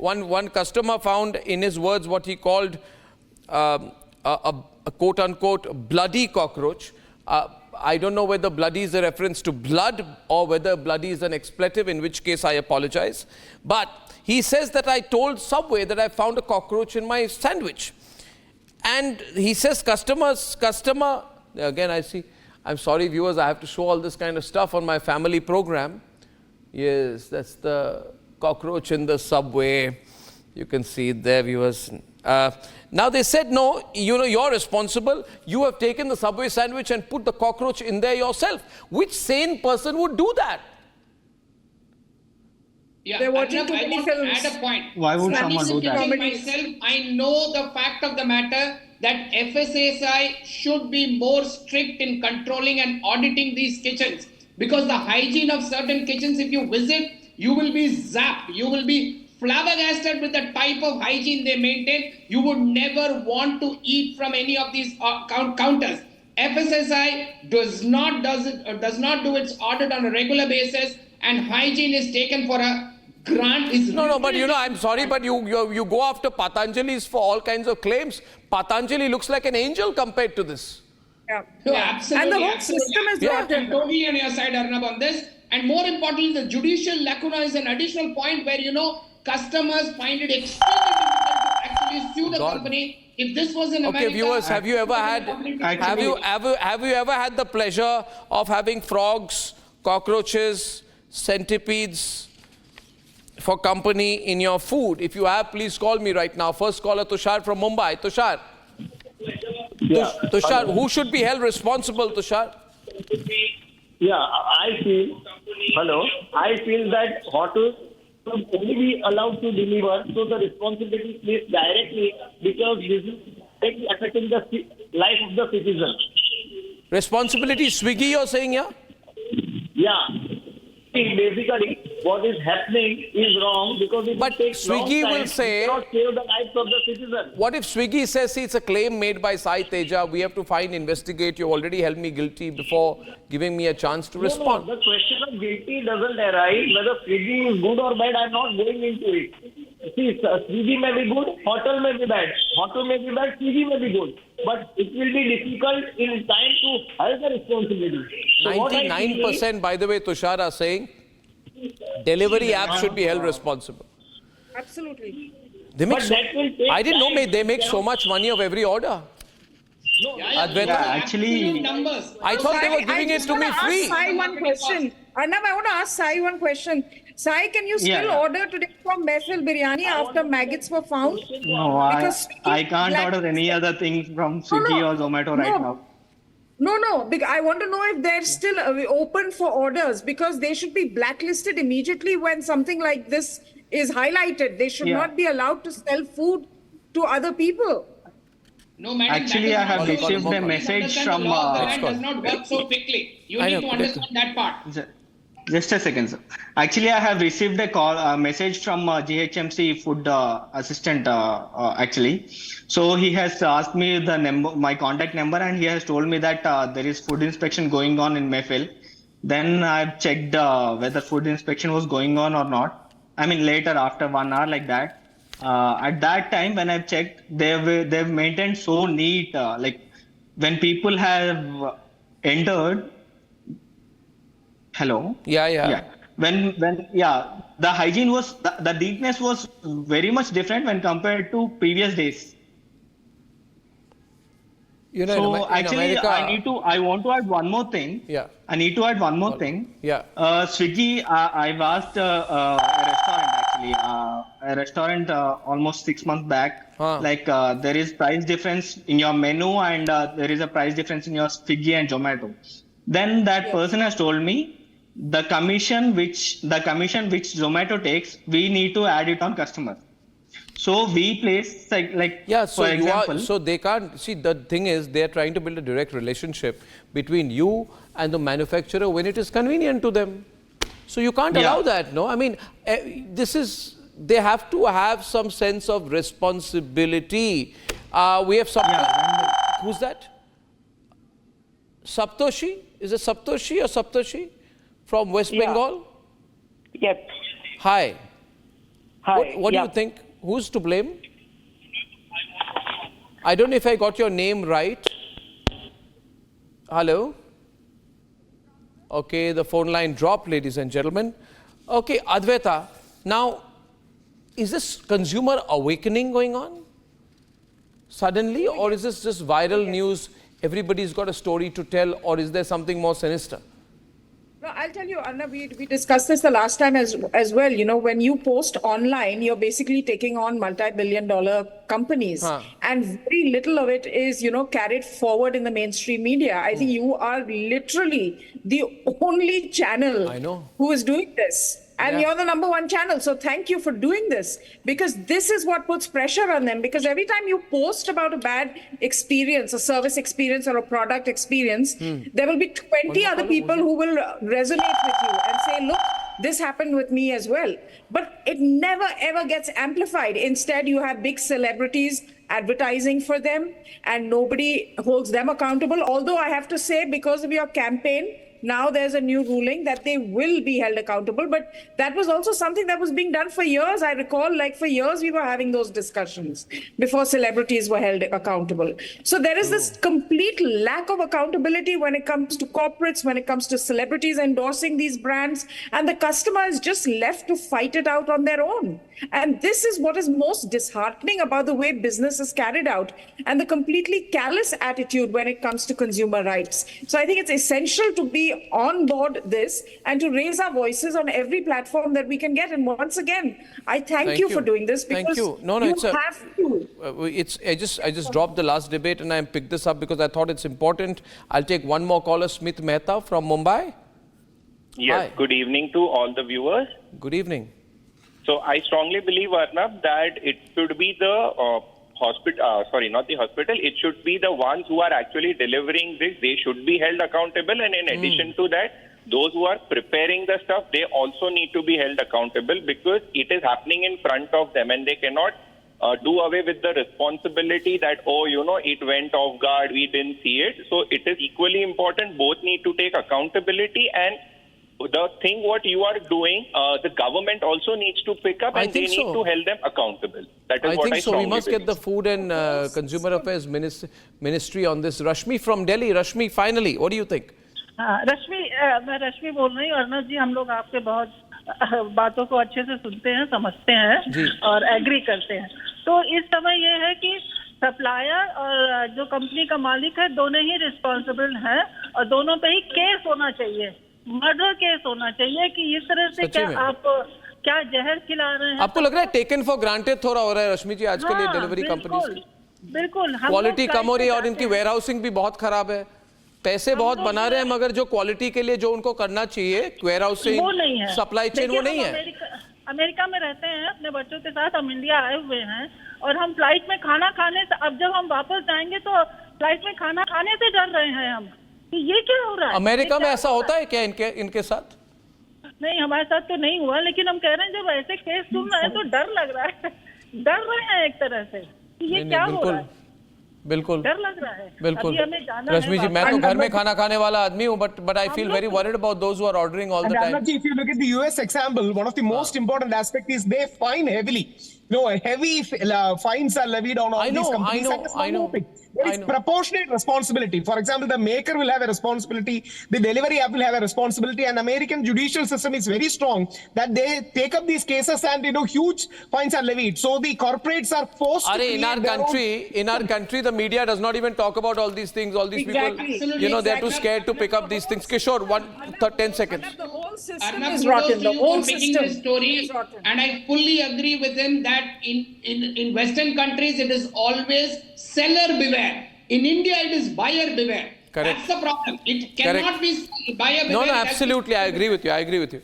one customer found, in his words, what he called a quote-unquote bloody cockroach. I don't know whether bloody is a reference to blood or whether bloody is an expletive, in which case I apologize. But he says that I told Subway that I found a cockroach in my sandwich. And he says customer, again I see, I'm sorry viewers, I have to show all this kind of stuff on my family program. Yes, that's the cockroach in the Subway. You can see it there, viewers. Now they said, no, you're responsible. You have taken the Subway sandwich and put the cockroach in there yourself. Which sane person would do that? Yeah, I want to add a point. Why would someone do that? Myself, I know the fact of the matter that FSSAI should be more strict in controlling and auditing these kitchens, because the hygiene of certain kitchens, if you visit, you will be zapped. You will be flabbergasted with the type of hygiene they maintain. You would never want to eat from any of these counters. FSSAI does not do its audit on a regular basis, and hygiene is taken for a grant. No, but I'm sorry, but you go after Patanjali's for all kinds of claims. Patanjali looks like an angel compared to this. Yeah, no, absolutely. And the whole system is I'm totally on your side, Arnab, on this. And more importantly, the judicial lacuna is an additional point where, customers find it extremely difficult to actually sue the company. If this was in America... Okay, viewers, have you ever had the pleasure of having frogs, cockroaches, centipedes for company in your food? If you have, please call me right now. First caller, Tushar from Mumbai. Tushar. Yeah. Tushar, who should be held responsible, Tushar? Yeah, I feel that hotels should only be allowed to deliver, so the responsibility is directly, because this is affecting the life of the citizen. Responsibility, Swiggy, you're saying, yeah? Yeah. Basically, what is happening is wrong, because it But takes Swiggy long time, will say, it cannot save the lives of the citizen. What if Swiggy says, see, it's a claim made by Sai Teja, we have to investigate, you already held me guilty before giving me a chance to respond. No, the question of guilty doesn't arise. Whether Swiggy is good or bad, I'm not going into it. See, Swiggy may be good, hotel may be bad. Hotel may be bad, Swiggy may be good. But it will be difficult in time to hold the responsibility. So 99%, by the way, Tushar, are saying delivery apps should be held responsible. Absolutely. They make I didn't know they make so much money of every order. No, actually, numbers. I thought they were giving it to me free. Sai one question. Arnab, I want to ask Sai one question. Sai, can you still order today from Mehfil Biryani after maggots were found? No, I can't order any other thing from Swiggy or Zomato right now. No, I want to know if they're still open for orders, because they should be blacklisted immediately when something like this is highlighted. They should not be allowed to sell food to other people. No, madam, actually, I have received a message from... The law does not work so quickly. You need to understand that part. Just a second, sir. Actually, I have received a message from GHMC food assistant, actually. So he has asked me my contact number, and he has told me that there is food inspection going on in Mayfield. Then I've checked whether food inspection was going on or not. I mean, later, after 1 hour like that. At that time, when I've checked, they've maintained so neat. Like when people have entered. Hello. Yeah. When the hygiene was the neatness was very much different when compared to previous days. So actually, America, I want to add one more thing. Yeah. I need to add one more thing. Yeah. Swiggy, I've asked a restaurant almost 6 months back. Like there is price difference in your menu, and there is a price difference in your Swiggy and Zomato. Then that person has told me the commission which Zomato takes, we need to add it on customer. So we place for example. So they can't see, the thing is they are trying to build a direct relationship between you and the manufacturer when it is convenient to them. So you can't allow that, no? I mean, they have to have some sense of responsibility. We have who's that? Saptoshi? Is it Saptoshi or Saptoshi from West Bengal? Yep. Hi. Hi. What do you think? Who's to blame? I don't know if I got your name right. Hello? Okay, the phone line dropped, ladies and gentlemen. Okay, Advaita, now, is this consumer awakening going on suddenly, or is this just viral news? Everybody's got a story to tell, or is there something more sinister? No, I'll tell you, Arnab, we discussed this the last time as well. You know, when you post online, you're basically taking on multi-billion-dollar companies. And very little of it is, you know, carried forward in the mainstream media. I think you are literally the only channel who is doing this. And you're the number one channel. So thank you for doing this, because this is what puts pressure on them. Because every time you post about a bad experience, a service experience or a product experience, there will be 20 other people who will resonate with you and say, look, this happened with me as well. But it never, ever gets amplified. Instead, you have big celebrities advertising for them and nobody holds them accountable. Although I have to say, because of your campaign, now there's a new ruling that they will be held accountable. But that was also something that was being done for years. I recall, like, for years we were having those discussions before celebrities were held accountable. So there is this complete lack of accountability when it comes to corporates, when it comes to celebrities endorsing these brands, and the customer is just left to fight it out on their own. And this is what is most disheartening about the way business is carried out, and the completely callous attitude when it comes to consumer rights. So I think it's essential to be on board this and to raise our voices on every platform that we can get. And once again, I thank you for doing this, because you have to. I just dropped the last debate and I picked this up because I thought it's important. I'll take one more caller, Smith Mehta from Mumbai. Yes, Hi. Good evening to all the viewers. Good evening. So I strongly believe, Arnab, that it should be the not the hospital. It should be the ones who are actually delivering this. They should be held accountable. And in addition to that, those who are preparing the stuff, they also need to be held accountable, because it is happening in front of them and they cannot do away with the responsibility that, it went off guard, we didn't see it. So it is equally important. Both need to take accountability, and the thing what you are doing, the government also needs to pick up, and they need to hold them accountable. That is what I strongly We must get the Food and Consumer Affairs Ministry on this. Rashmi from Delhi. Rashmi, finally, what do you think? मैं रश्मि बोल रही हूँ। अर्नब जी, हम लोग आपके बहुत बातों को अच्छे से सुनते हैं, समझते हैं और एग्री करते हैं। तो इस समय ये है कि सप्लायर और जो कंपनी का मालिक है, दोनों ही रिस्पॉन्सिबल हैं और दोनों पे ही केस होना चाहिए, मर्डर केस होना चाहिए कि इस तरह से क्या जहर खिला रहे हैं। आपको लग रहा है टेकन फॉर ग्रांटेड थोड़ा हो रहा है रश्मि जी आजकल ये डिलीवरी कंपनीज की? बिल्कुल, क्वालिटी कम हो रही है और इनकी वेयरहाउसिंग भी बहुत खराब है। पैसे बहुत बना रहे हैं, मगर जो क्वालिटी के लिए जो उनको करना चाहिए, वेयरहाउसिंग, सप्लाई चेन, वो नहीं है। अमेरिका में रहते हैं अपने बच्चों के साथ, हम इंडिया आए हुए हैं और हम फ्लाइट में खाना खाने से, अब जब हम वापस जाएंगे तो फ्लाइट में खाना खाने से डर रहे हैं हम कि ये क्या हो रहा है। अमेरिका में ऐसा होता है क्या इनके साथ? नहीं, हमारे साथ तो नहीं हुआ, लेकिन हम कह रहे हैं जब ऐसे केस सुन रहे हैं तो डर लग रहा है, डर रहे हैं एक तरह से कि ये क्या हो रहा है। बिल्कुल डर लग रहा है। बिल्कुल रश्मि जी, मैं तो घर में खाना खाने वाला आदमी हूँ, but I feel very worried about those who are ordering all the time. If you look at the US example, one of the most important aspects is they fine heavily. Heavy fines are levied on all these companies. I know. There is proportionate responsibility. For example, the maker will have a responsibility, the delivery app will have a responsibility, and American judicial system is very strong that they take up these cases and huge fines are levied. So the corporates are forced to in our country, the media does not even talk about all these things. All these people, they're too scared to pick up these things. Kishore, 10 seconds. The whole system Arnab, is rotten. The whole making system this story, is rotten. and I fully agree with him that in Western countries it is always seller beware. In India, it is buyer beware. Correct. That's the problem. It cannot be buyer beware. No, absolutely. I agree with you.